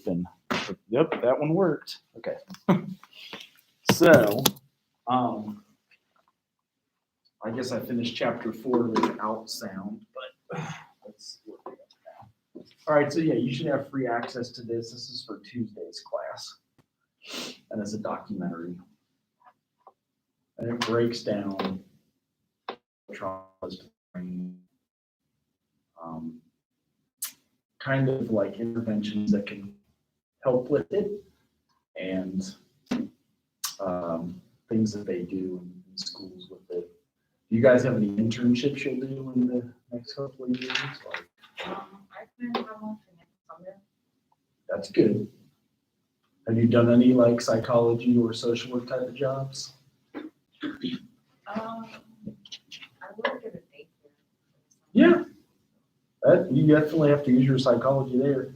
And yep, that one worked. Okay. So, I guess I finished chapter 4 without sound, but let's look it up now. All right, so yeah, you should have free access to this. This is for Tuesday's class, and it's a documentary, and it breaks down traumas, kind of like interventions that can help with it, and things that they do in schools with it. Do you guys have any internships you'll do in the next couple of years? I plan to have one for next summer. That's good. Have you done any like psychology or social work type of jobs? I work at a daycare. Yeah. You definitely have to use your psychology there.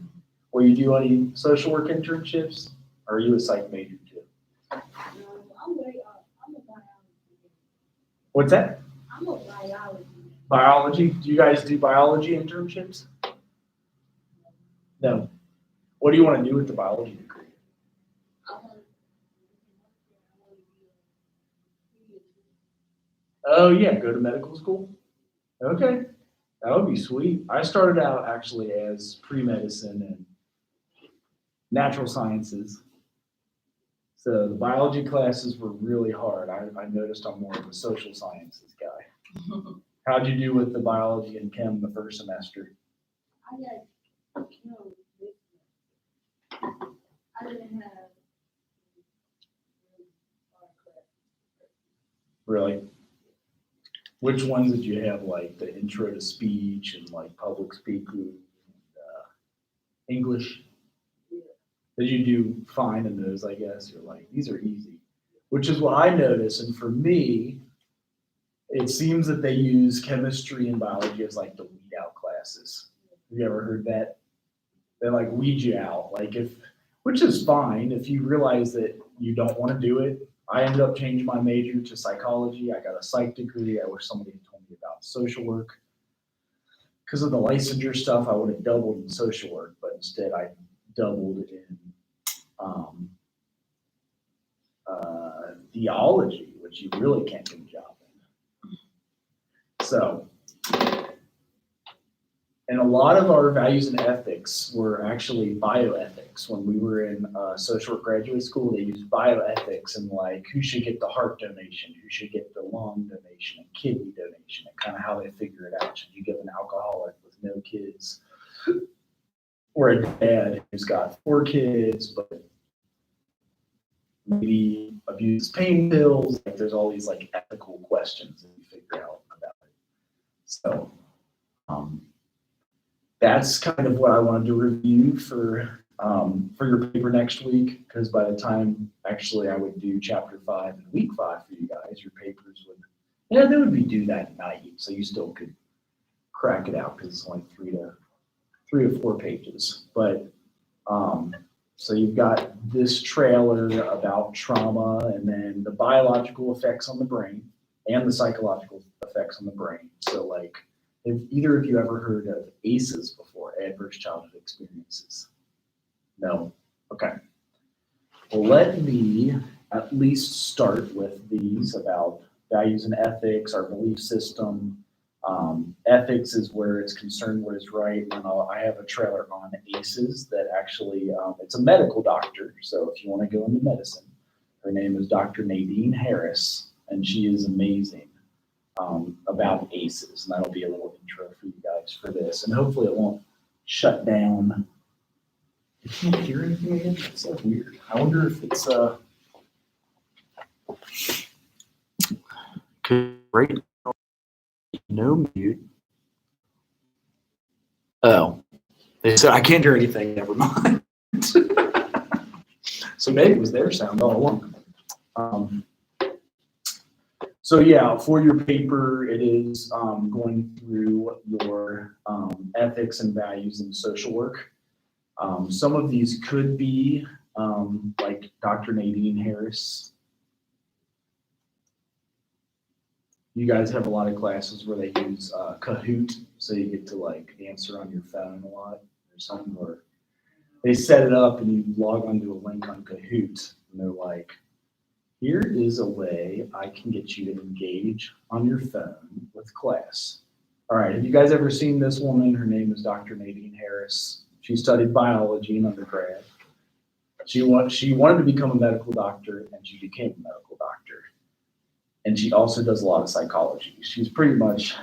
Will you do any social work internships? Or are you a psych major too? I'm a biology. What's that? I'm a biology. Biology? Do you guys do biology internships? No. What do you want to do with the biology degree? Oh yeah, go to medical school? Okay. That would be sweet. I started out actually as pre-medicine and natural sciences. So the biology classes were really hard. I noticed I'm more of a social sciences guy. How'd you do with the biology and chem the first semester? I got killed this semester. I didn't have Really? Which ones did you have, like the intro to speech and like public speaking and English? Did you do fine in those, I guess? You're like, these are easy, which is what I notice. And for me, it seems that they use chemistry and biology as like the weed out classes. Have you ever heard that? They like weed you out, which is fine if you realize that you don't want to do it. I ended up changing my major to psychology. I got a psych degree. I wish somebody had told me about social work. Because of the licensure stuff, I would have doubled in social work, but instead I doubled in theology, which you really can't get a job in. So, and a lot of our values and ethics were actually bioethics. When we were in social work graduate school, they used bioethics and like who should get the heart donation, who should get the lung donation and kidney donation, and kind of how they figure it out. Should you give an alcoholic with no kids or a dad who's got 4 kids, but maybe abuses pain pills? Like there's all these like ethical questions that you figure out about it. So that's kind of what I wanted to review for your paper next week, because by the time actually I would do chapter 5 and week 5 for you guys, your papers would, they would be due that night, so you still could crack it out because it's only 3 to 4 pages. But so you've got this trailer about trauma, and then the biological effects on the brain and the psychological effects on the brain. So like, have either of you ever heard of ACEs before, adverse childhood experiences? No? Okay. Well, let me at least start with these about values and ethics, our belief system. Ethics is where it's concerned what is right. And I have a trailer on ACEs that actually, it's a medical doctor. So if you want to go into medicine, her name is Dr. Nadine Harris, and she is amazing about ACEs. And that'll be a little intro for you guys for this. And hopefully it won't shut down. You can't hear anything again? That's so weird. I wonder if it's right. No mute. Oh, they said I can't hear anything. Never mind. So maybe it was their sound all along. So yeah, for your paper, it is going through your ethics and values in social work. Some of these could be like Dr. Nadine Harris. You guys have a lot of classes where they use Kahoot, so you get to like answer on your phone a lot or something, or they set it up and you log onto a link on Kahoot and they're like, here is a way I can get you to engage on your phone with class. All right, have you guys ever seen this woman? Her name is Dr. Nadine Harris. She studied biology in undergrad. She wanted to become a medical doctor and she became a medical doctor. And she also does a lot of psychology. She's pretty much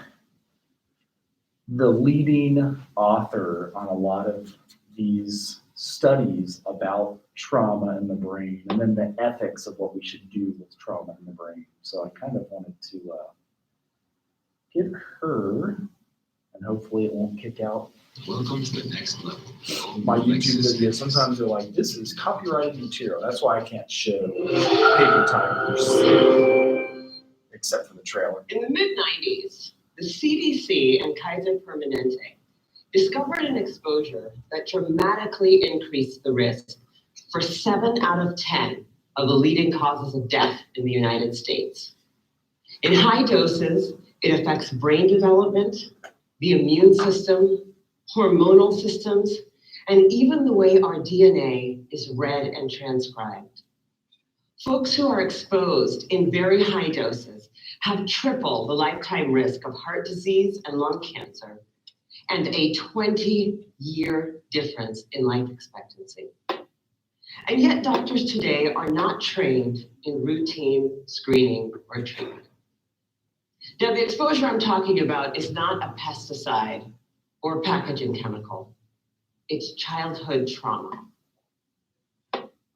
the leading author on a lot of these studies about trauma in the brain and then the ethics of what we should do with trauma in the brain. So I kind of wanted to get her, and hopefully it won't kick out Welcome to the next level. my YouTube video. Sometimes they're like, this is copyrighted material. That's why I can't show paper timers, except for the trailer. In the mid-90s, the CDC and Kaiser Permanente discovered an exposure that dramatically increased the risk for 7 out of 10 of the leading causes of death in the United States. In high doses, it affects brain development, the immune system, hormonal systems, and even the way our DNA is read and transcribed. Folks who are exposed in very high doses have triple the lifetime risk of heart disease and lung cancer, and a 20-year difference in life expectancy. And yet doctors today are not trained in routine screening or treatment. Now, the exposure I'm talking about is not a pesticide or packaging chemical. It's childhood trauma.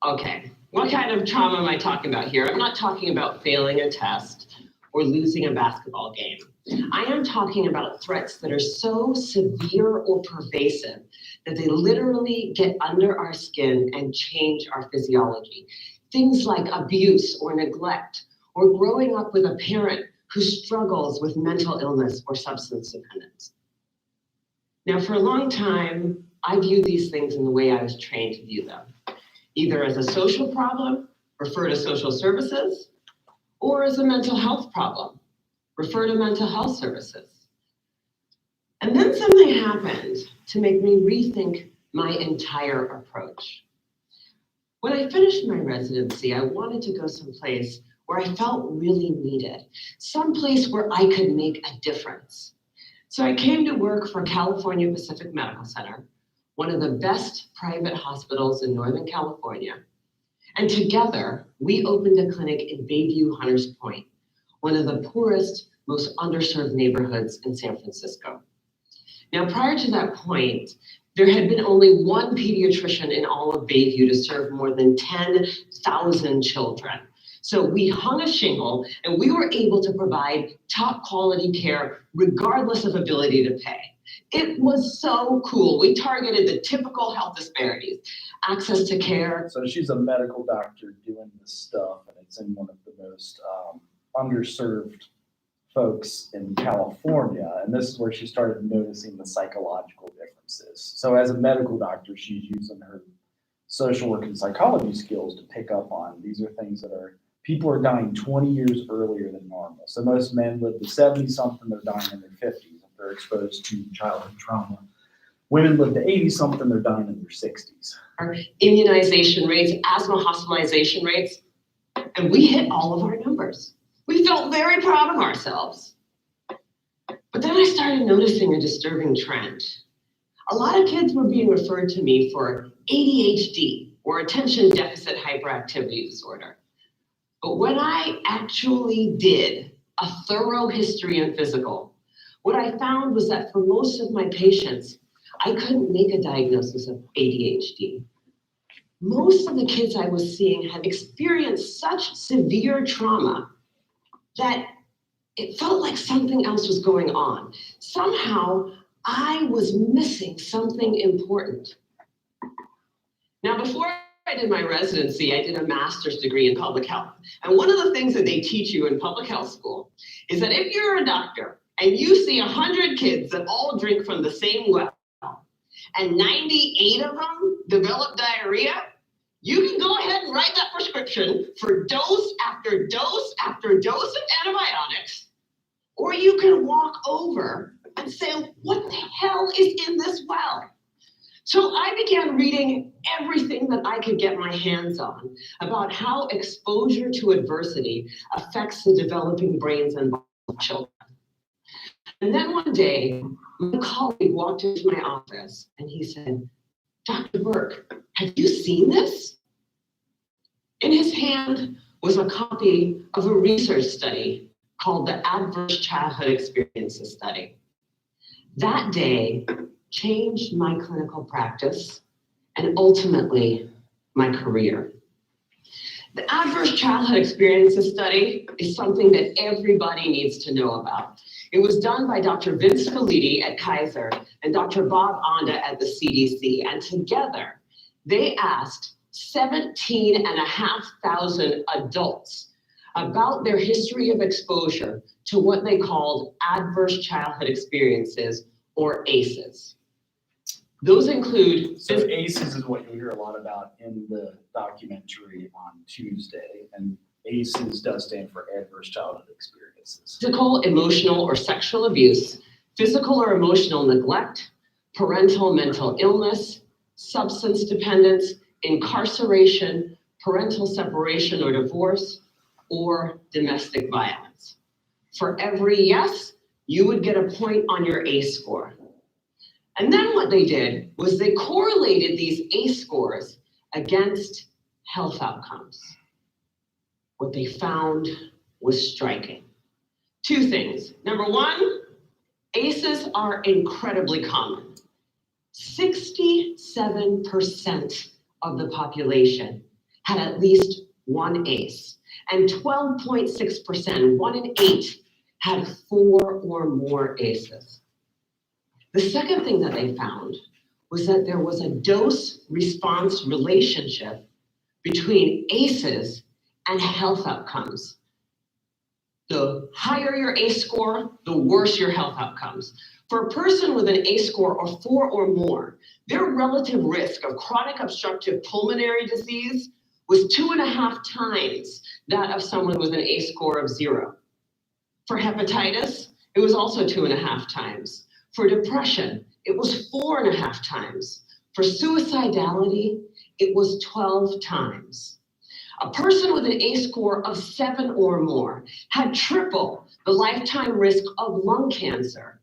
Okay, what kind of trauma am I talking about here? I'm not talking about failing a test or losing a basketball game. I am talking about threats that are so severe or pervasive that they literally get under our skin and change our physiology. Things like abuse or neglect, or growing up with a parent who struggles with mental illness or substance dependence. Now, for a long time, I viewed these things in the way I was trained to view them, either as a social problem, refer to social services, or as a mental health problem, refer to mental health services. And then something happened to make me rethink my entire approach. When I finished my residency, I wanted to go someplace where I felt really needed, someplace where I could make a difference. So I came to work for California Pacific Medical Center, one of the best private hospitals in Northern California. And together, we opened a clinic in Bayview Hunters Point, one of the poorest, most underserved neighborhoods in San Francisco. Now, prior to that point, there had been only one pediatrician in all of Bayview to serve more than 10,000 children. So we hung a shingle and we were able to provide top quality care regardless of ability to pay. It was so cool. We targeted the typical health disparities, access to care. So she's a medical doctor doing this stuff, and it's in one of the most underserved folks in California. And this is where she started noticing the psychological differences. So as a medical doctor, she's using her social work and psychology skills to pick up on. These are things that people are dying 20 years earlier than normal. So most men live to 70-something, they're dying in their 50s if they're exposed to childhood trauma. Women live to 80-something, they're dying in their 60s. Our immunization rates, asthma hospitalization rates, and we hit all of our numbers. We felt very proud of ourselves. But then I started noticing a disturbing trend. A lot of kids were being referred to me for ADHD, or attention deficit hyperactivity disorder. But when I actually did a thorough history and physical, what I found was that for most of my patients, I couldn't make a diagnosis of ADHD. Most of the kids I was seeing had experienced such severe trauma that it felt like something else was going on. Somehow, I was missing something important. Now, before I did my residency, I did a master's degree in public health. And one of the things that they teach you in public health school is that if you're a doctor and you see 100 kids that all drink from the same well, and 98 of them develop diarrhea, you can go ahead and write that prescription for dose after dose after dose of antibiotics. Or you can walk over and say, what the hell is in this well? So I began reading everything that I could get my hands on about how exposure to adversity affects the developing brains and bodies of children. And then one day, my colleague walked into my office and he said, "Dr. Burke, have you seen this?" In his hand was a copy of a research study called the Adverse Childhood Experiences Study. That day changed my clinical practice and ultimately my career. The Adverse Childhood Experiences Study is something that everybody needs to know about. It was done by Dr. Vince Felitti at Kaiser and Dr. Bob Onda at the CDC, and together they asked 17,500 adults about their history of exposure to what they called adverse childhood experiences, or ACEs. Those include. So ACEs is what you'll hear a lot about in the documentary on Tuesday, and ACEs does stand for Adverse Childhood Experiences. Physical, emotional, or sexual abuse, physical or emotional neglect, parental mental illness, substance dependence, incarceration, parental separation or divorce, or domestic violence. For every yes, you would get a point on your ACE score. And then what they did was they correlated these ACE scores against health outcomes. What they found was striking. Two things. Number one, ACEs are incredibly common. 67% of the population had at least one ACE, and 12.6%, 1 in 8, had 4 or more ACEs. The second thing that they found was that there was a dose-response relationship between ACEs and health outcomes. The higher your ACE score, the worse your health outcomes. For a person with an ACE score of 4 or more, their relative risk of chronic obstructive pulmonary disease was 2.5 times that of someone with an ACE score of 0. For hepatitis, it was also 2.5 times. For depression, it was 4.5 times. For suicidality, it was 12 times. A person with an ACE score of 7 or more had triple the lifetime risk of lung cancer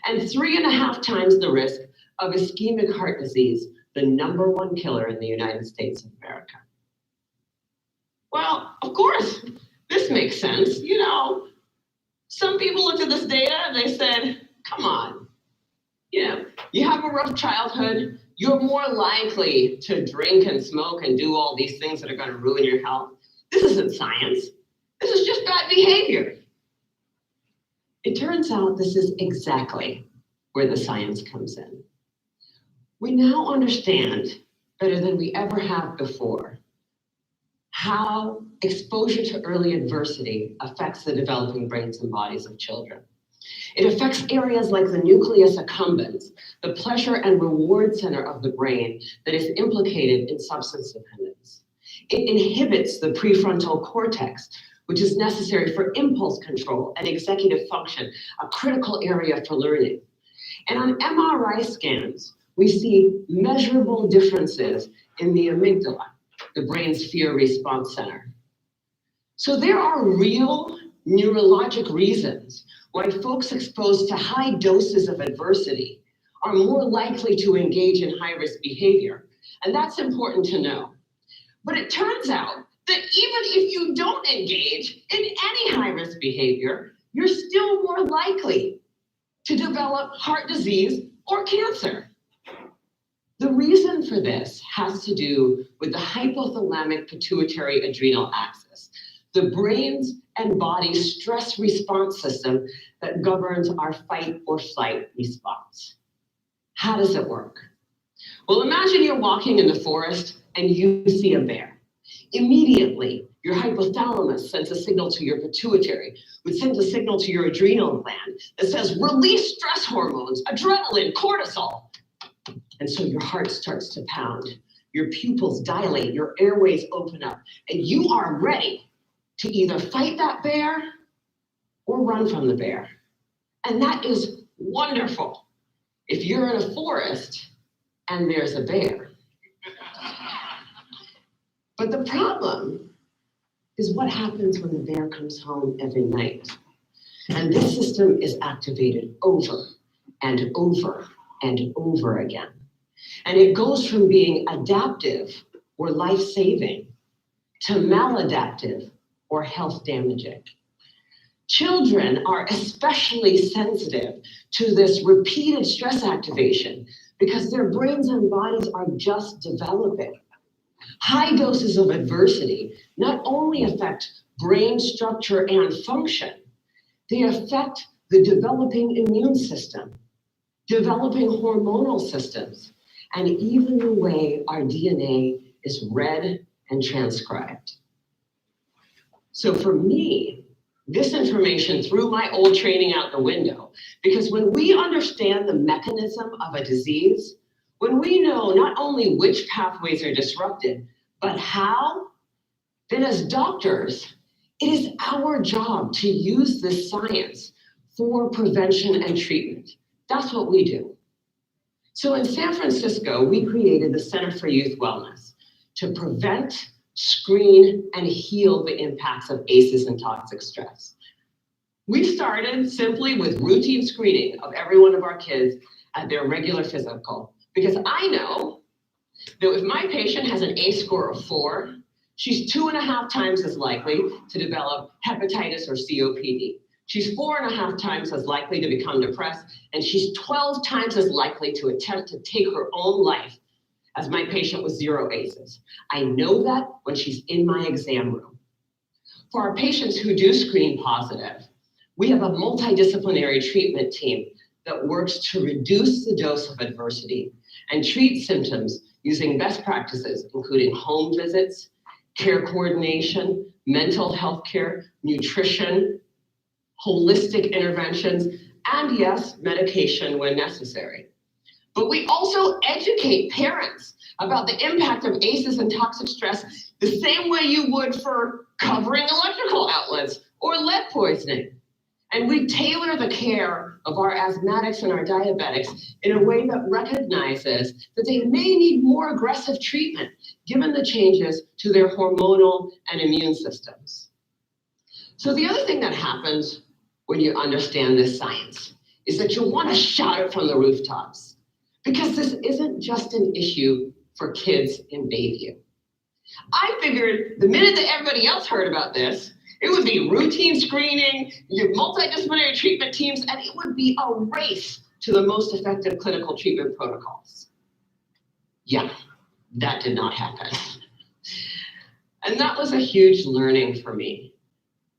and 3.5 times the risk of ischemic heart disease, the #1 killer in the United States of America. Well, of course, this makes sense. You know, some people looked at this data and they said, come on, you have a rough childhood, you're more likely to drink and smoke and do all these things that are going to ruin your health. This isn't science. This is just bad behavior. It turns out this is exactly where the science comes in. We now understand better than we ever have before how exposure to early adversity affects the developing brains and bodies of children. It affects areas like the nucleus accumbens, the pleasure and reward center of the brain that is implicated in substance dependence. It inhibits the prefrontal cortex, which is necessary for impulse control and executive function, a critical area for learning. And on MRI scans, we see measurable differences in the amygdala, the brain's fear response center. So there are real neurologic reasons why folks exposed to high doses of adversity are more likely to engage in high-risk behavior. And that's important to know. But it turns out that even if you don't engage in any high-risk behavior, you're still more likely to develop heart disease or cancer. The reason for this has to do with the hypothalamic pituitary adrenal axis, the brain's and body's stress response system that governs our fight or flight response. How does it work? Well, imagine you're walking in the forest and you see a bear. Immediately, your hypothalamus sends a signal to your pituitary, which sends a signal to your adrenal gland that says, release stress hormones, adrenaline, cortisol. And so your heart starts to pound, your pupils dilate, your airways open up, and you are ready to either fight that bear or run from the bear. And that is wonderful if you're in a forest and there's a bear. But the problem is what happens when the bear comes home every night. And this system is activated over and over and over again. And it goes from being adaptive or life-saving to maladaptive or health-damaging. Children are especially sensitive to this repeated stress activation because their brains and bodies are just developing. High doses of adversity not only affect brain structure and function, they affect the developing immune system, developing hormonal systems, and even the way our DNA is read and transcribed. So for me, this information threw my old training out the window, because when we understand the mechanism of a disease, when we know not only which pathways are disrupted, but how, then as doctors, it is our job to use this science for prevention and treatment. That's what we do. So in San Francisco, we created the Center for Youth Wellness to prevent, screen, and heal the impacts of ACEs and toxic stress. We started simply with routine screening of every one of our kids at their regular physical, because I know that if my patient has an ACE score of 4, she's 2.5 times as likely to develop hepatitis or COPD. She's 4.5 times as likely to become depressed, and she's 12 times as likely to attempt to take her own life as my patient with 0 ACEs. I know that when she's in my exam room. For our patients who do screen positive, we have a multidisciplinary treatment team that works to reduce the dose of adversity and treat symptoms using best practices, including home visits, care coordination, mental health care, nutrition, holistic interventions, and yes, medication when necessary. But we also educate parents about the impact of ACEs and toxic stress the same way you would for covering electrical outlets or lead poisoning. And we tailor the care of our asthmatics and our diabetics in a way that recognizes that they may need more aggressive treatment given the changes to their hormonal and immune systems. So the other thing that happens when you understand this science is that you'll want to shout it from the rooftops, because this isn't just an issue for kids in Bayview. I figured the minute that everybody else heard about this, it would be routine screening, your multidisciplinary treatment teams, and it would be a race to the most effective clinical treatment protocols. Yeah, that did not happen. And that was a huge learning for me.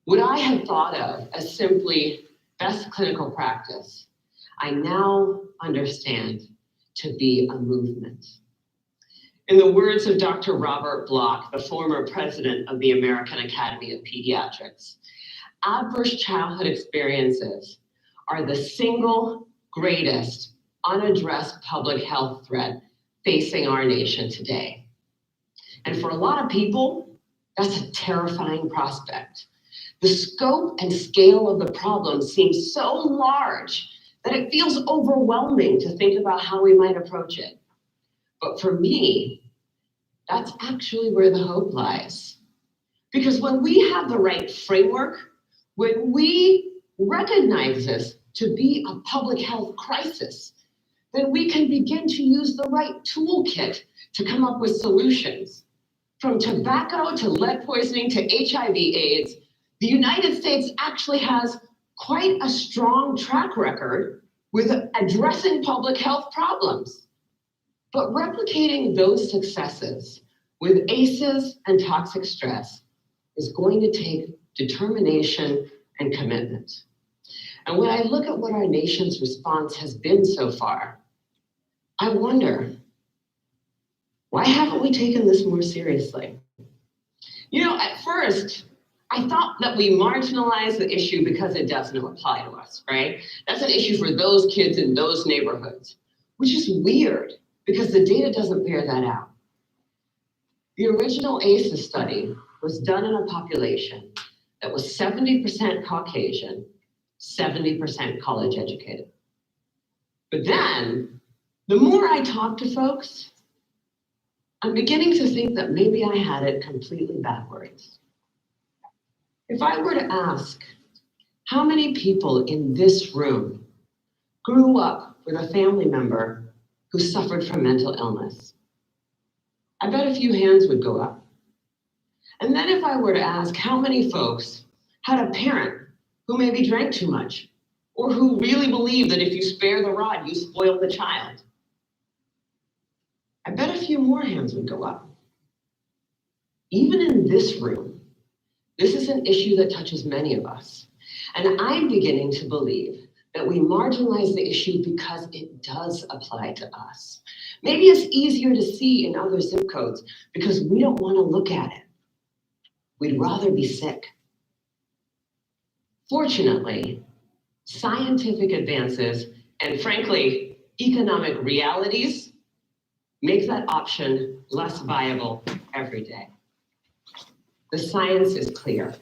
What I had thought of as simply best clinical practice, I now understand to be a movement. In the words of Dr. Robert Block, the former president of the American Academy of Pediatrics, adverse childhood experiences are the single greatest unaddressed public health threat facing our nation today. And for a lot of people, that's a terrifying prospect. The scope and scale of the problem seems so large that it feels overwhelming to think about how we might approach it. But for me, that's actually where the hope lies. Because when we have the right framework, when we recognize this to be a public health crisis, then we can begin to use the right toolkit to come up with solutions. From tobacco to lead poisoning to HIV/AIDS, the United States actually has quite a strong track record with addressing public health problems. But replicating those successes with ACEs and toxic stress is going to take determination and commitment. And when I look at what our nation's response has been so far, I wonder, why haven't we taken this more seriously? You know, at first, I thought that we marginalized the issue because it doesn't apply to us, right? That's an issue for those kids in those neighborhoods, which is weird because the data doesn't bear that out. The original ACEs study was done in a population that was 70% Caucasian, 70% college educated. But then The more I talk to folks, I'm beginning to think that maybe I had it completely backwards. If I were to ask how many people in this room grew up with a family member who suffered from mental illness, I bet a few hands would go up. And then if I were to ask how many folks had a parent who maybe drank too much, or who really believed that if you spare the rod, you spoil the child, I bet a few more hands would go up. Even in this room, this is an issue that touches many of us. And I'm beginning to believe that we marginalize the issue because it does apply to us. Maybe it's easier to see in other zip codes because we don't want to look at it. We'd rather be sick. Fortunately, scientific advances and frankly, economic realities make that option less viable every day. The science is clear.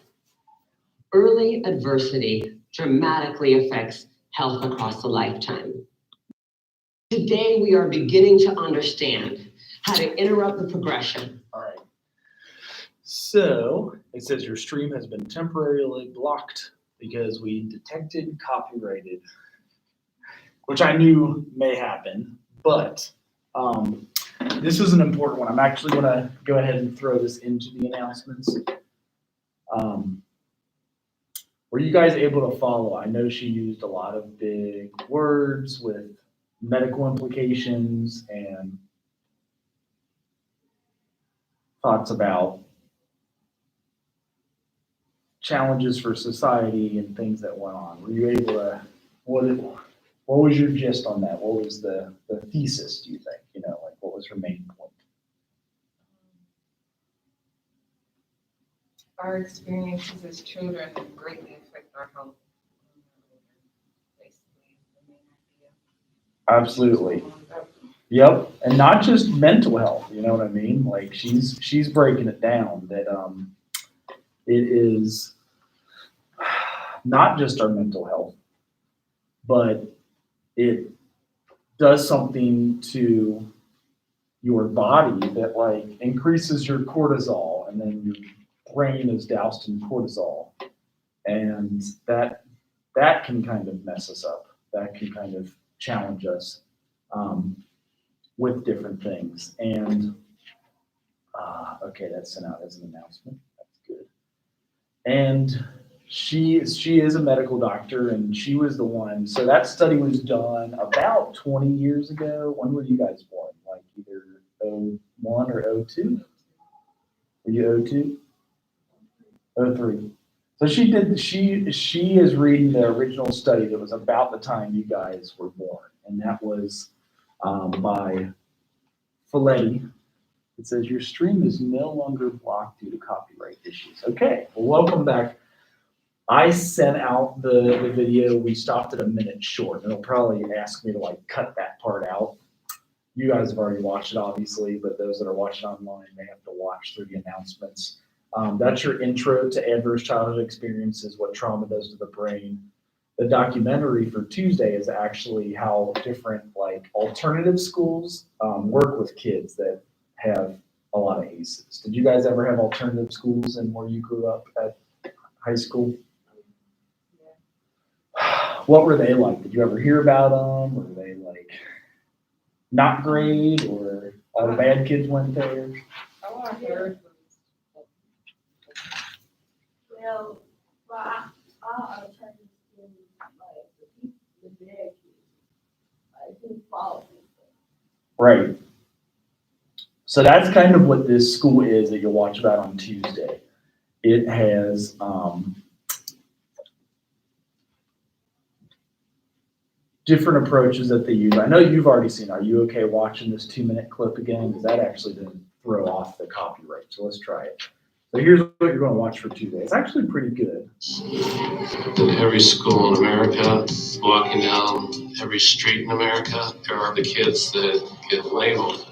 Early adversity dramatically affects health across a lifetime. Today, we are beginning to understand how to interrupt the progression. All right. So it says your stream has been temporarily blocked because we detected copyrighted, which I knew may happen, but this is an important one. I'm actually going to go ahead and throw this into the announcements. Were you guys able to follow? I know she used a lot of big words with medical implications and thoughts about challenges for society and things that went on. Were you able to, what was your gist on that? What was the thesis, do you think? You know, like what was her main point? Our experiences as children greatly affect our health. Basically, the main idea. Absolutely. Yep. And not just mental health, you know what I mean? Like she's breaking it down that it is not just our mental health, but it does something to your body that like increases your cortisol, and then your brain is doused in cortisol, and that can kind of mess us up. That can kind of challenge us with different things. And okay, that's sent out as an announcement. That's good. And she is a medical doctor, and she was the one. So that study was done about 20 years ago. When were you guys born? Like either 01 or 02? Were you 02? 03. So she is reading the original study that was about the time you guys were born, and that was by Folletti. It says your stream is no longer blocked due to copyright issues. Okay, well, welcome back. I sent out the video. We stopped at a minute short. It'll probably ask me to like cut that part out. You guys have already watched it, obviously, but those that are watching online may have to watch through the announcements. That's your intro to adverse childhood experiences, what trauma does to the brain. The documentary for Tuesday is actually how different like alternative schools work with kids that have a lot of ACEs. Did you guys ever have alternative schools in where you grew up at high school? What were they like? Did you ever hear about them? Were they like not great, or all the bad kids went there? Oh, I heard. Well, I alternative schools, like the bad kids, like who follow people. Right. So that's kind of what this school is that you'll watch about on Tuesday. It has different approaches that they use. I know you've already seen. Are you okay watching this 2-minute clip again? Because that actually didn't throw off the copyright. So let's try it. So here's what you're going to watch for Tuesday. It's actually pretty good. In every school in America, walking down every street in America, there are the kids that get labeled.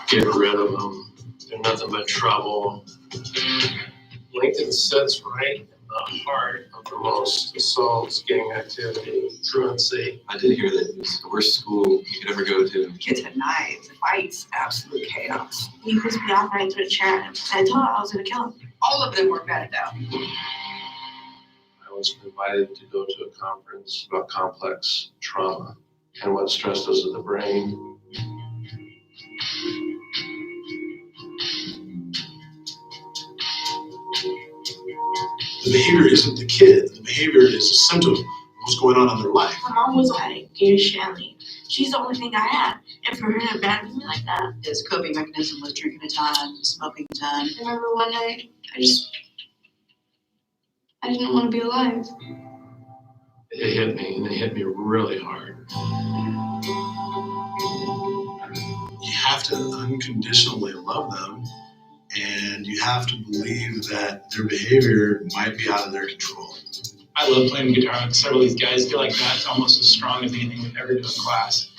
Get rid of them. They're nothing but trouble. Lincoln sits right the heart of the most assaults, gang activity, truancy. I did hear that it was the worst school you could ever go to. Kids had knives, fights, absolute chaos. He pushed me off right through the chair and I told him I was gonna kill him. All of them were bedded down. I was invited to go to a conference about complex trauma and what stress does to the brain. The behavior isn't the kid. The behavior is a symptom of what's going on in their life. My mom was like, Gator Shanley. She's the only thing I had. And for her to abandon me like that, his coping mechanism was drinking a ton, smoking a ton. I remember one night, I didn't want to be alive. It hit me, and it hit me really hard. You have to unconditionally love them, and you have to believe that their behavior might be out of their control. I love playing guitar with several of these guys. Feel like that's almost as strong as anything we've ever done in class.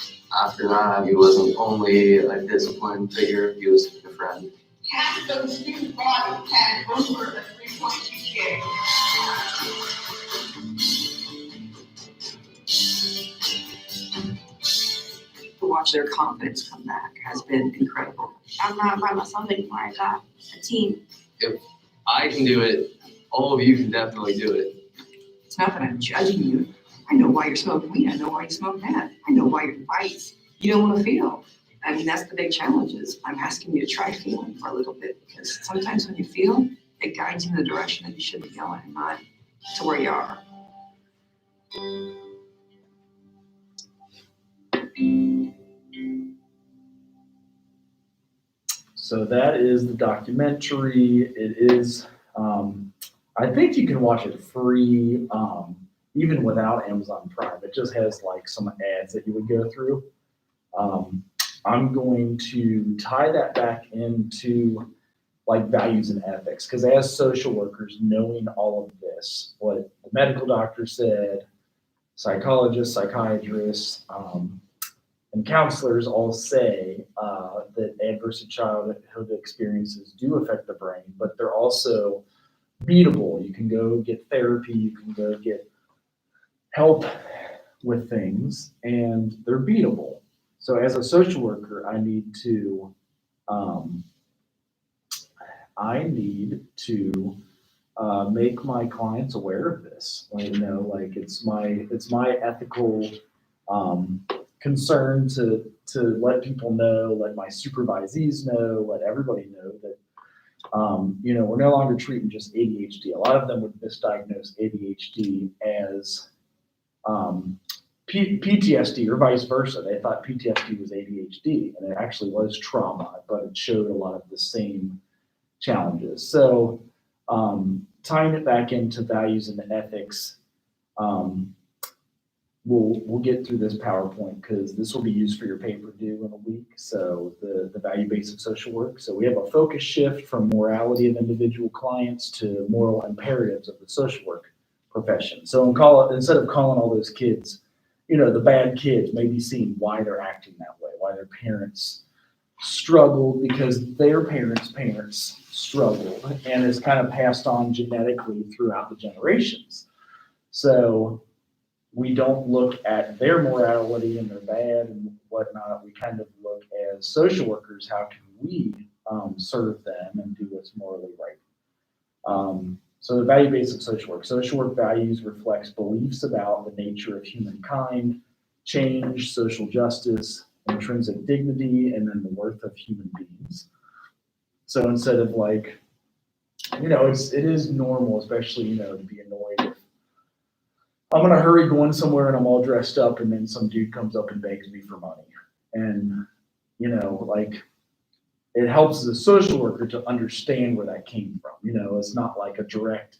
After that, he wasn't only a disciplined figure, he was a friend. Half of those student bodies had over a 3.2 GPA. To watch their confidence come back has been incredible. I'm not by myself anymore. I got a team. If I can do it, all of you can definitely do it. It's not that I'm judging you. I know why you're smoking weed. I know why you smoke meth. I know why you're fights. You don't want to feel. I mean, that's the big challenge is I'm asking you to try feeling for a little bit because sometimes when you feel, it guides you in the direction that you should be going and not to where you are. So that is the documentary. It is, I think you can watch it free, even without Amazon Prime. It just has like some ads that you would go through. I'm going to tie that back into like values and ethics, because as social workers, knowing all of this, what the medical doctor said, psychologists, psychiatrists, and counselors all say that adverse childhood experiences do affect the brain, but they're also beatable. You can go get therapy, you can go get help with things, and they're beatable. So as a social worker, I need to make my clients aware of this. Like, you know, like it's my ethical concern to let people know, let my supervisees know, let everybody know that you know, we're no longer treating just ADHD. A lot of them would misdiagnose ADHD as PTSD or vice versa. They thought PTSD was ADHD, and it actually was trauma, but it showed a lot of the same challenges. So tying it back into values and ethics, we'll get through this PowerPoint because this will be used for your paper due in a week. So the value base of social work. So we have a focus shift from morality of individual clients to moral imperatives of the social work profession. So instead of calling all those kids, you know, the bad kids, maybe seeing why they're acting that way, why their parents struggled because their parents struggled, and it's kind of passed on genetically throughout the generations. So we don't look at their morality and their bad and whatnot. We kind of look as social workers, how can we serve them and do what's morally right? So the value base of social work. Social work values reflects beliefs about the nature of humankind, change, social justice, intrinsic dignity, and then the worth of human beings. So instead of like, you know, it is normal, especially, you know, to be annoyed if I'm gonna hurry going somewhere and I'm all dressed up and then some dude comes up and begs me for money. And, you know, like, it helps the social worker to understand where that came from. You know, it's not like a direct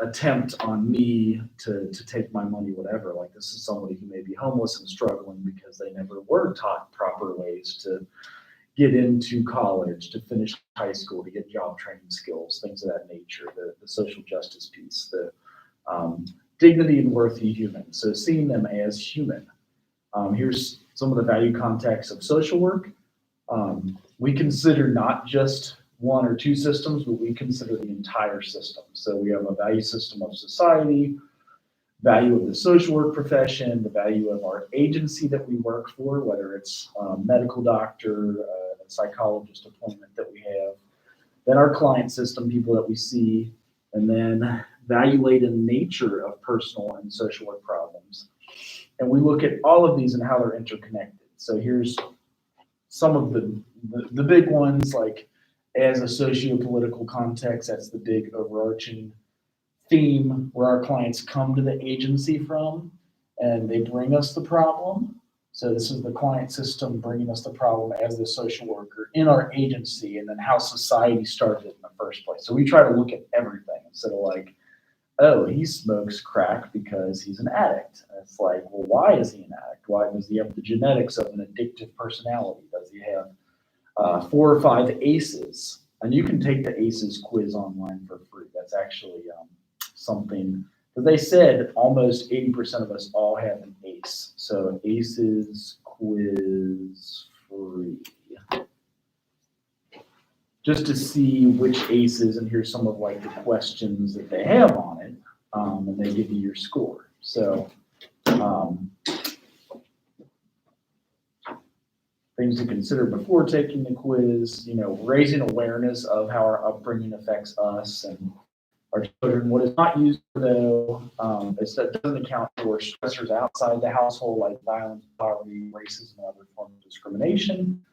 attempt on me to take my money, whatever. Like, this is somebody who may be homeless and struggling because they never were taught proper ways to get into college, to finish high school, to get job training skills, things of that nature, the social justice piece, the dignity and worth of humans. So seeing them as human. Here's some of the value context of social work. We consider not just one or two systems, but we consider the entire system. So we have a value system of society, value of the social work profession, the value of our agency that we work for, whether it's a medical doctor, a psychologist appointment that we have, then our client system, people that we see, and then evaluate the nature of personal and social work problems. And we look at all of these and how they're interconnected. So here's some of the big ones, like as a socio-political context, that's the big overarching theme where our clients come to the agency from and they bring us the problem. So this is the client system bringing us the problem as the social worker in our agency, and then how society started in the first place. So we try to look at everything instead of like, oh, he smokes crack because he's an addict. And it's like, well, why is he an addict? Why does he have the genetics of an addictive personality? Does he have 4 or 5 ACEs? And you can take the ACEs quiz online for free. That's actually something, because they said almost 80% of us all have an ACE. So ACEs quiz free. Just to see which ACEs, and here's some of like the questions that they have on it, and they give you your score. So things to consider before taking the quiz, raising awareness of how our upbringing affects us and our children. What is not used though, it doesn't account for stressors outside the household like violence, poverty, racism, and other forms of discrimination.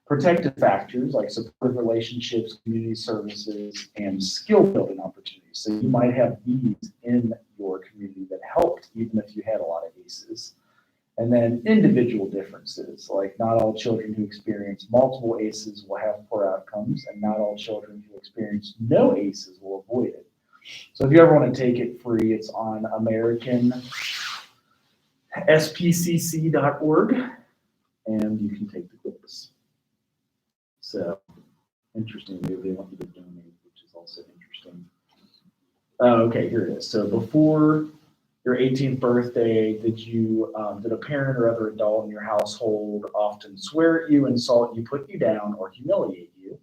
Protective factors like supportive relationships, community services, and skill building opportunities. So you might have these in your community that helped even if you had a lot of ACEs. And then individual differences, like not all children who experience multiple ACEs will have poor outcomes, and not all children who experience no ACEs will avoid it. So if you ever want to take it free, it's on AmericanSPCC.org, and you can take the quiz. So interesting, maybe they want you to donate, which is also interesting. Okay, here it is. So before your 18th birthday, did a parent or other adult in your household often swear at you, insult you, put you down, or humiliate you?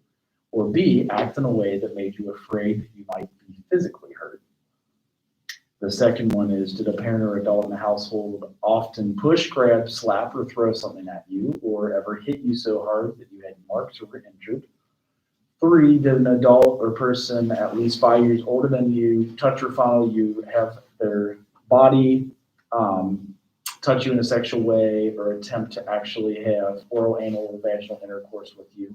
Or B, act in a way that made you afraid that you might be physically hurt? The second one is, did a parent or adult in the household often push, grab, slap, or throw something at you, or ever hit you so hard that you had marks or were injured? 3, did an adult or person at least 5 years older than you touch or follow you, have their body touch you in a sexual way, or attempt to actually have oral, anal, or vaginal intercourse with you?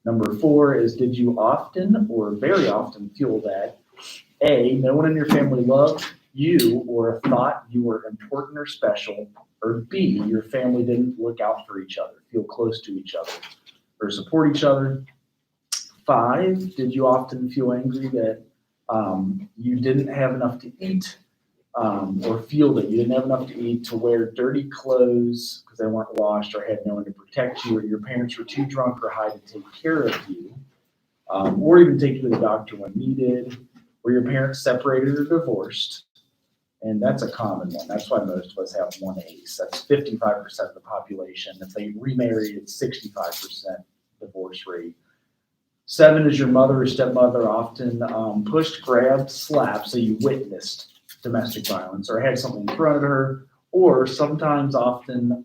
Number 4 is, did you often or very often feel that A, no one in your family loved you or thought you were important or special, or B, your family didn't look out for each other, feel close to each other, or support each other? 5, did you often feel angry that you didn't have enough to eat, or feel that you didn't have enough to eat, to wear dirty clothes because they weren't washed, or had no one to protect you, or your parents were too drunk or high to take care of you, or even take you to the doctor when needed? Were your parents separated or divorced? And that's a common one. That's why most of us have one ACE. That's 55% of the population. If they remarried, it's 65% divorce rate. 7 is your mother or stepmother often pushed, grabbed, slapped, so you witnessed domestic violence, or had something thrown at her, or sometimes often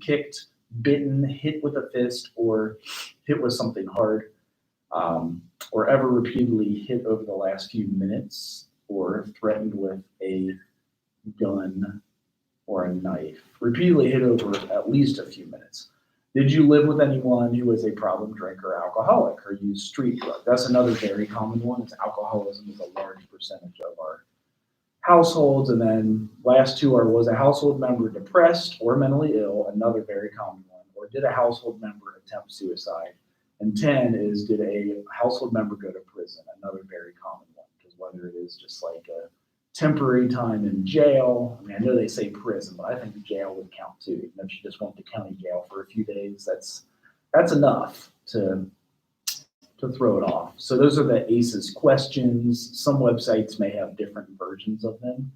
kicked, bitten, hit with a fist, or hit with something hard, or ever repeatedly hit over the last few minutes, or threatened with a gun or a knife. Repeatedly hit over at least a few minutes. Did you live with anyone who was a problem drinker, alcoholic, or used street drugs? That's another very common one. It's alcoholism is a large percentage of our households. And then last 2 are, was a household member depressed or mentally ill? Another very common one. Or did a household member attempt suicide? And 10 is, did a household member go to prison? Another very common one, because whether it is just like a temporary time in jail, I mean, I know they say prison, but I think jail would count too. Even if you just went to county jail for a few days, that's enough to throw it off. So those are the ACEs questions. Some websites may have different versions of them,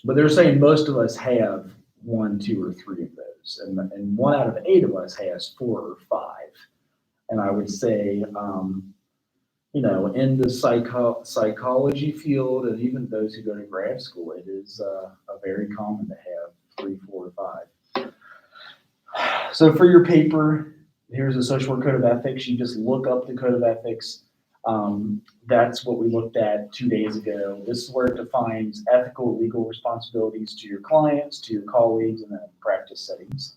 but they're saying most of us have 1, 2, or 3 of those, and 1 out of 8 of us has 4 or 5. And I would say, you know, in the psychology field, and even those who go to grad school, it is very common to have 3, 4, or 5. So for your paper, here's a social work code of ethics. You just look up the code of ethics. That's what we looked at 2 days ago. This is where it defines ethical, legal responsibilities to your clients, to your colleagues, and then practice settings.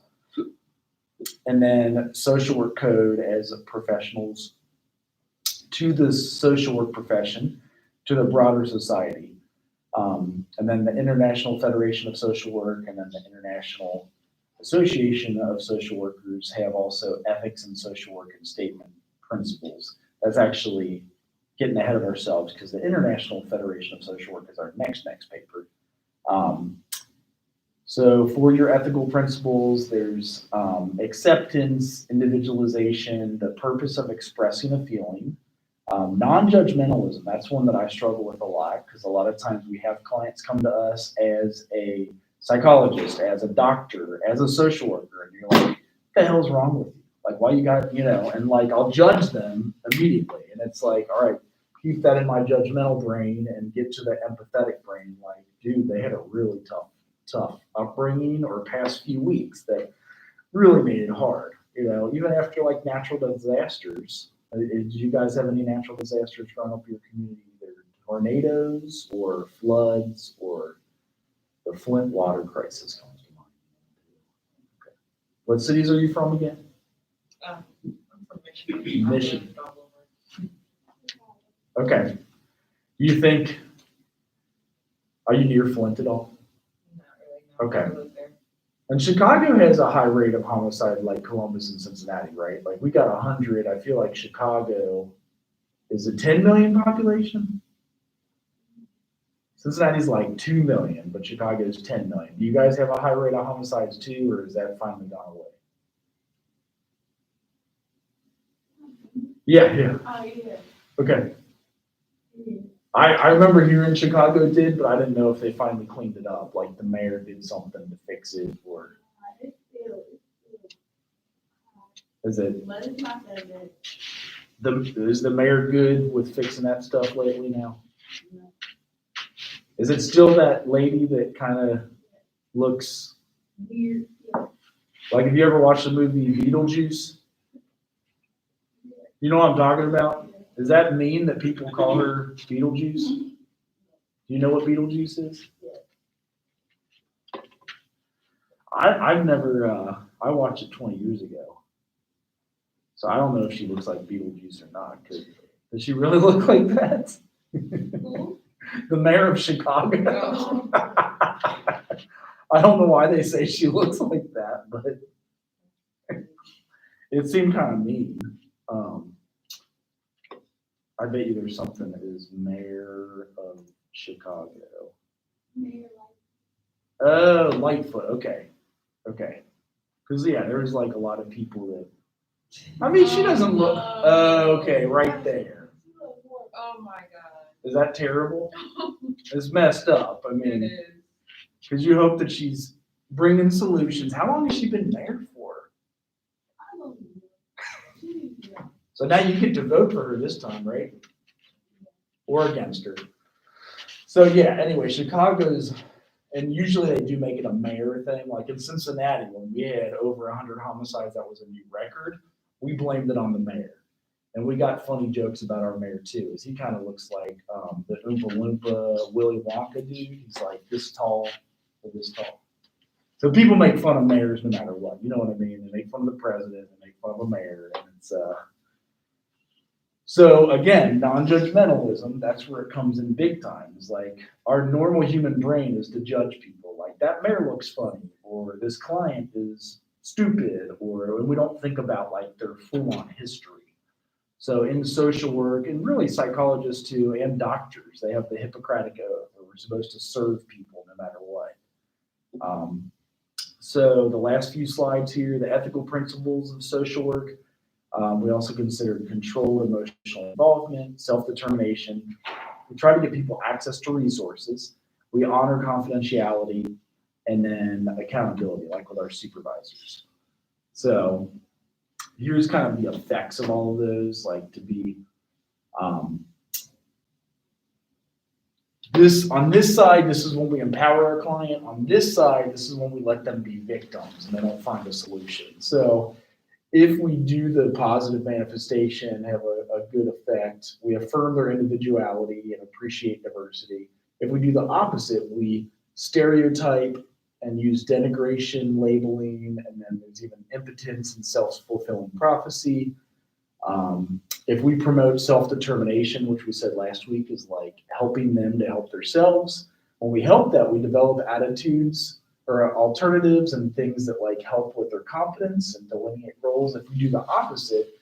And then social work code as professionals to the social work profession, to the broader society. And then the International Federation of Social Work and then the International Association of Social Workers have also ethics and social work and statement principles. That's actually getting ahead of ourselves because the International Federation of Social Work is our next paper. So for your ethical principles, there's acceptance, individualization, the purpose of expressing a feeling, non-judgmentalism. That's one that I struggle with a lot because a lot of times we have clients come to us as a psychologist, as a doctor, as a social worker, and you're like, what the hell's wrong with you? Like, why you got, you know, and like, I'll judge them immediately. And it's like, all right, keep that in my judgmental brain and get to the empathetic brain. Like, dude, they had a really tough upbringing or past few weeks that really made it hard. You know, even after like natural disasters. Did you guys have any natural disasters growing up in your community? Either tornadoes or floods or the Flint water crisis comes to mind. Okay. What cities are you from again? I'm from Michigan. Michigan. I've lived all over. Okay. You think, are you near Flint at all? Not really, no. Okay. I lived there. And Chicago has a high rate of homicide like Columbus and Cincinnati, right? Like we got 100. I feel like Chicago is a 10 million population. Cincinnati's like 2 million, but Chicago's 10 million. Do you guys have a high rate of homicides too, or is that finally gone away? Yeah. Oh, yeah. Okay. I remember here in Chicago did, but I didn't know if they finally cleaned it up. Like the mayor did something to fix it, or It's still, is it but it's not that bad. is the mayor good with fixing that stuff lately now? No. Is it still that lady that kind of looks Weird, yeah. like? Have you ever watched the movie Beetlejuice? You know what I'm talking about? Does that mean that people call her Beetlejuice? Do you know what Beetlejuice is? I've never, I watched it 20 years ago. So I don't know if she looks like Beetlejuice or not. Does she really look like that? The mayor of Chicago? No. I don't know why they say she looks like that, but it seemed kind of mean. I bet you there's something that is mayor of Chicago. Mayor, Oh, Lightfoot. Okay. Because yeah, there's like a lot of people that. I mean, she doesn't look. Okay, right there. Oh my God. Is that terrible? It's messed up. I It mean, is. because you hope that she's bringing solutions. How long has she been mayor for? I don't know. She, yeah. So now you get to vote for her this time, right? Or against her. So yeah, anyway, Chicago's, and usually they do make it a mayor thing. Like in Cincinnati, when we had over 100 homicides, that was a new record. We blamed it on the mayor. And we got funny jokes about our mayor too, is he kind of looks like the Oompa Loompa Willy Wonka dude. He's like this tall or this tall. So people make fun of mayors no matter what. You know what I mean? They make fun of the president, they make fun of a mayor, and it's so again, non-judgmentalism, that's where it comes in big time. It's like our normal human brain is to judge people. Like that mayor looks funny, or this client is stupid, or we don't think about like their full-on history. So in social work, and really psychologists too, and doctors, they have the Hippocratic Oath, where we're supposed to serve people no matter what. So the last few slides here, the ethical principles of social work. We also consider control, emotional involvement, self-determination. We try to give people access to resources. We honor confidentiality, and then accountability, like with our supervisors. So here's kind of the effects of all of those, like to be, on this side, this is when we empower our client. On this side, this is when we let them be victims and they don't find a solution. So if we do the positive manifestation, have a good effect, we affirm their individuality and appreciate diversity. If we do the opposite, we stereotype and use denigration, labeling, and then there's even impotence and self-fulfilling prophecy. If we promote self-determination, which we said last week is like helping them to help themselves, when we help that, we develop attitudes or alternatives and things that like help with their confidence and delineate roles. If we do the opposite,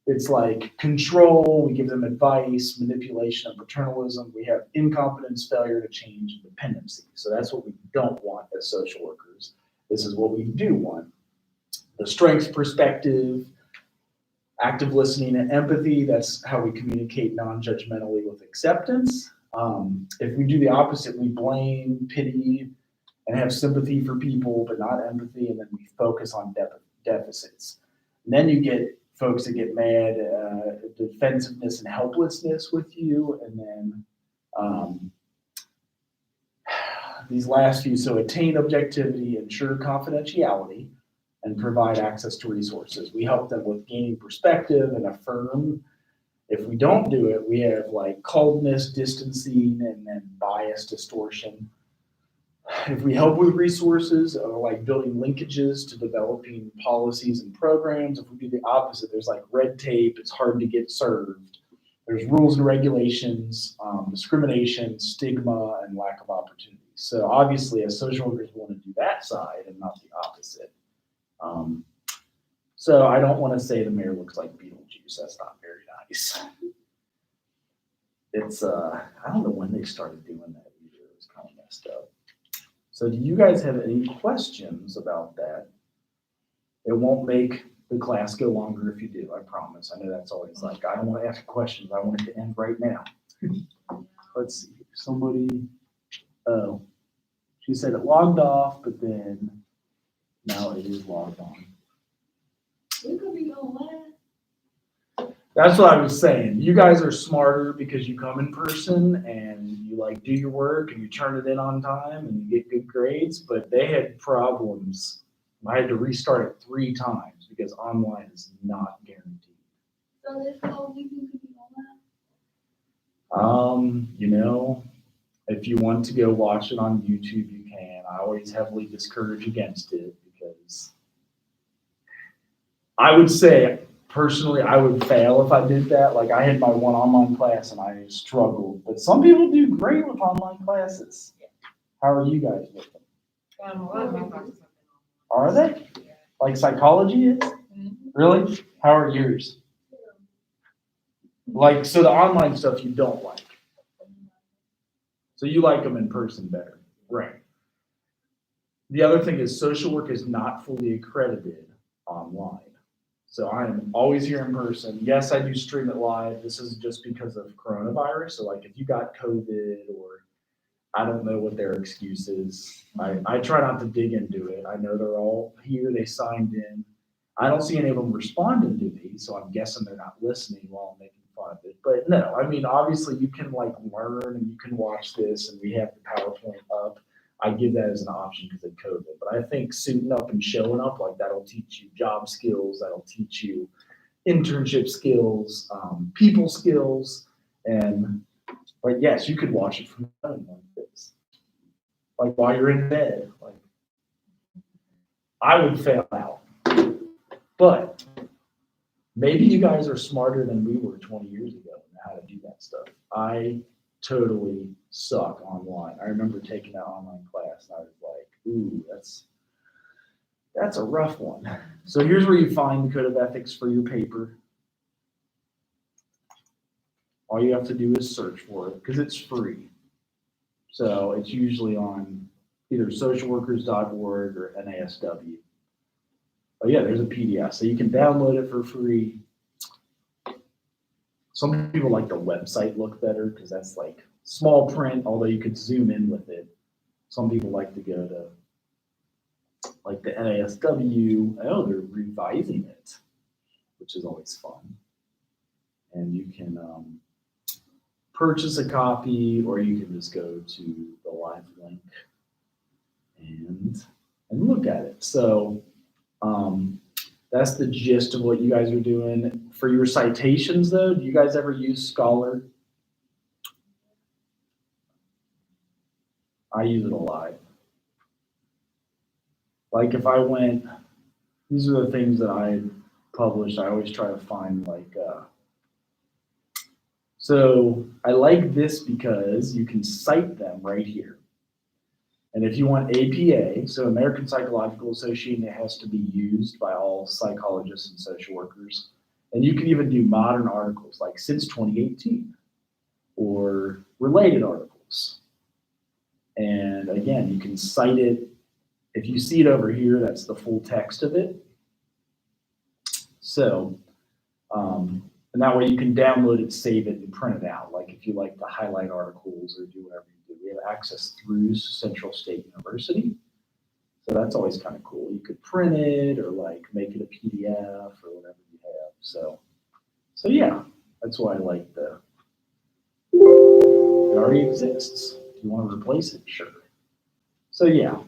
it's like control, we give them advice, manipulation, and paternalism. We have incompetence, failure to change, and dependency. So that's what we don't want as social workers. This is what we do want. The strengths perspective, active listening and empathy, that's how we communicate non-judgmentally with acceptance. If we do the opposite, we blame, pity, and have sympathy for people, but not empathy, and then we focus on deficits. And then you get folks that get mad, defensiveness and helplessness with you, and then these last few, so attain objectivity, ensure confidentiality, and provide access to resources. We help them with gaining perspective and affirm. If we don't do it, we have like coldness, distancing, and then bias, distortion. If we help with resources, like building linkages to developing policies and programs, if we do the opposite, there's like red tape, it's hard to get served. There's rules and regulations, discrimination, stigma, and lack of opportunity. So obviously as social workers, we want to do that side and not the opposite. So I don't want to say the mayor looks like Beetlejuice. That's not very nice. It's, I don't know when they started doing that either. It was kind of messed up. So do you guys have any questions about that? It won't make the class go longer if you do, I promise. I know that's always like, I don't want to ask questions. I want it to end right now. Let's see, somebody, oh, she said it logged off, but then now it is logged on. We could be online. That's what I was saying. You guys are smarter because you come in person and you like do your work and you turn it in on time and you get good grades, but they had problems. I had to restart it 3 times because online is not guaranteed. So this whole weekend could be online. You know, if you want to go watch it on YouTube, you can. I always heavily discourage against it because I would say personally, I would fail if I did that. Like I had my one online class and I struggled, but some people do great with online classes. How are you guys with them? A lot of my classes have been Are they? online. Yeah. Like psychology is? Really? How are yours? Like, so the online stuff you don't like. So you like them in person better. Right. The other thing is social work is not fully accredited online. So I am always here in person. Yes, I do stream it live. This is just because of coronavirus. So like if you got COVID or I don't know what their excuse is, I try not to dig into it. I know they're all here. They signed in. I don't see any of them responding to me. So I'm guessing they're not listening while I'm making fun of it. But no, I mean, obviously you can like learn and you can watch this and we have the PowerPoint up. I give that as an option because of COVID, but I think suiting up and showing up, like that'll teach you job skills, that'll teach you internship skills, people skills, but yes, you could watch it from home like this, like while you're in bed. Like I would fail out, but maybe you guys are smarter than we were 20 years ago and how to do that stuff. I totally suck online. I remember taking that online class and I was like, ooh, that's a rough one. So here's where you find the code of ethics for your paper. All you have to do is search for it because it's free. So it's usually on either socialworkers.org or NASW. Oh yeah, there's a PDF. So you can download it for free. Some people like the website look better because that's like small print, although you could zoom in with it. Some people like to go to like the NASW. Oh, they're revising it. which is always fun. And you can purchase a copy, or you can just go to the live link and look at it. So that's the gist of what you guys are doing. For your citations though, do you guys ever use Scholar? I use it a lot. Like if I went, these are the things that I published. I always try to find like, so I like this because you can cite them right here. And if you want APA, so American Psychological Association, it has to be used by all psychologists and social workers. And you can even do modern articles like since 2018 or related articles. And again, you can cite it. If you see it over here, that's the full text of it. So, and that way you can download it, save it, and print it out. Like if you like to highlight articles or do whatever you do. We have access through Central State University. So that's always kind of cool. You could print it or like make it a PDF or whatever you have. So yeah, that's why I like the, it already exists. If you want to replace it, sure. So yeah,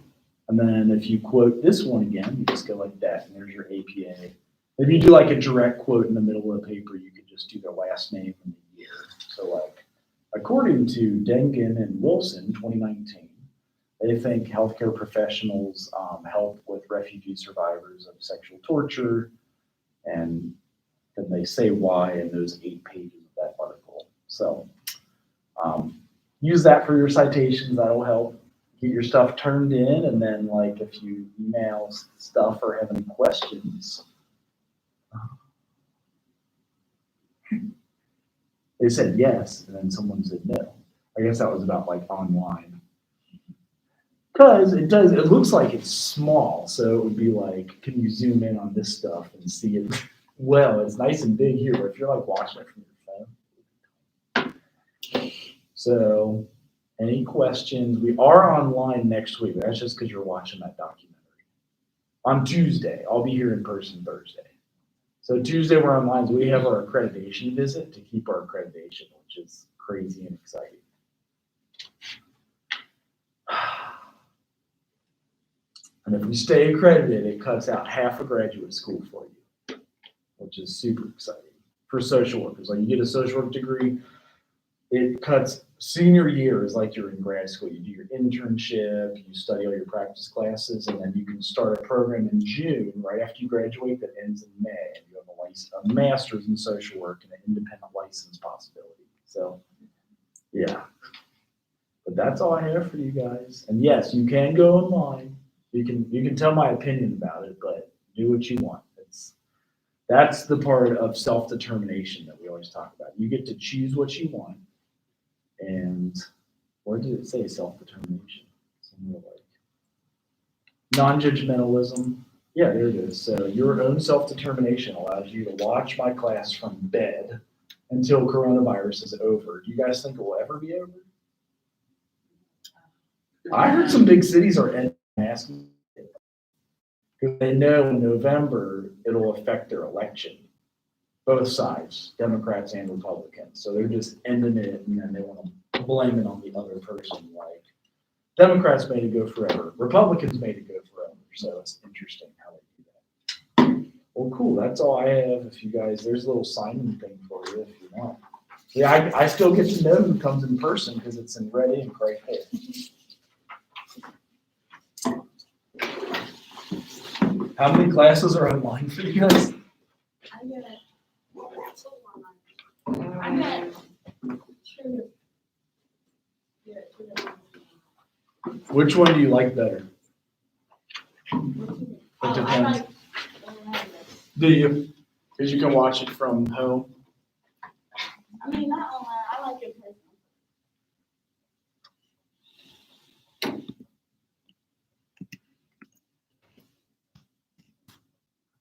and then if you quote this one again, you just go like that, and there's your APA. If you do like a direct quote in the middle of the paper, you could just do their last name and the year. So like, according to Dengen and Wilson, 2019, they think healthcare professionals help with refugee survivors of sexual torture, and then they say why in those 8 pages of that article. So use that for your citations. That'll help get your stuff turned in, and then like if you email stuff or have any questions, they said yes, and then someone said no. I guess that was about like online. Because it looks like it's small, so it would be like, can you zoom in on this stuff and see it? Well, it's nice and big here, but if you're like watching it from your phone. So, any questions? We are online next week. That's just because you're watching that documentary. On Tuesday, I'll be here in person Thursday. So Tuesday we're online. So we have our accreditation visit to keep our accreditation, which is crazy and exciting. And if we stay accredited, it cuts out half a graduate school for you, which is super exciting for social workers. Like you get a social work degree, it cuts senior year is like you're in grad school. You do your internship, you study all your practice classes, and then you can start a program in June, right after you graduate, that ends in May. And you have a master's in social work and an independent license possibility. So, yeah. But that's all I have for you guys. And yes, you can go online. You can tell my opinion about it, but do what you want. That's the part of self-determination that we always talk about. You get to choose what you want. And where did it say self-determination? Somewhere like non-judgmentalism. Yeah, there it is. So your own self-determination allows you to watch my class from bed until coronavirus is over. Do you guys think it will ever be over? I heard some big cities are ending masks because they know in November it'll affect their election. Both sides, Democrats and Republicans. So they're just ending it, and then they want to blame it on the other person. Like Democrats made it go forever. Republicans made it go forever. So it's interesting how they do that. Well, cool. That's all I have. If you guys, there's a little signing thing for you if you want. Yeah, I still get to know who comes in person because it's in red ink right there. How many classes are online for you guys? I get it. I got 2. Yeah, 2. Which one do you like better? Oh, It I depends. like online. Do you? Because you can watch it from home. I mean, not online. I like it personal.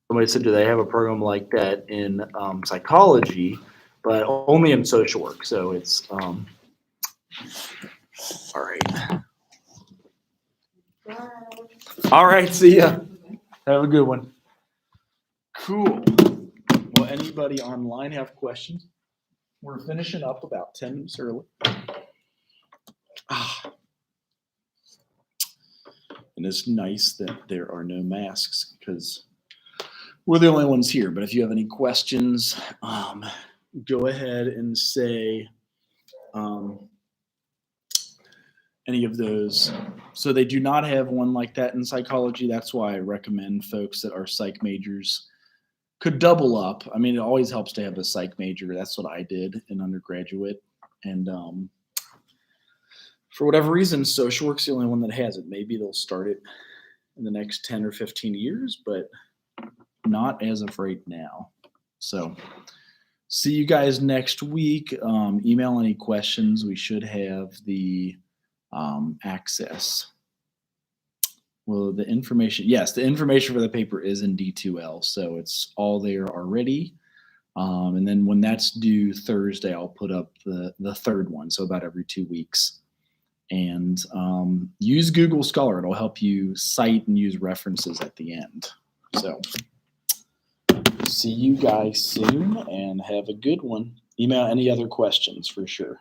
Somebody said, do they have a program like that in psychology, but only in social work? So it's, all right. All right, see ya. Have a good one. Cool. Well, anybody online have questions? We're finishing up about 10 minutes early. And it's nice that there are no masks because we're the only ones here. But if you have any questions, go ahead and say any of those. So they do not have one like that in psychology. That's why I recommend folks that are psych majors could double up. I mean, it always helps to have a psych major. That's what I did in undergraduate. And for whatever reason, social work's the only one that has it. Maybe they'll start it in the next 10 or 15 years, but not as of right now. So see you guys next week. Email any questions. We should have the access. Well, the information, yes, the information for the paper is in D2L, so it's all there already. And then when that's due Thursday, I'll put up the third one, so about every 2 weeks. And use Google Scholar. It'll help you cite and use references at the end. So see you guys soon and have a good one. Email any other questions for sure.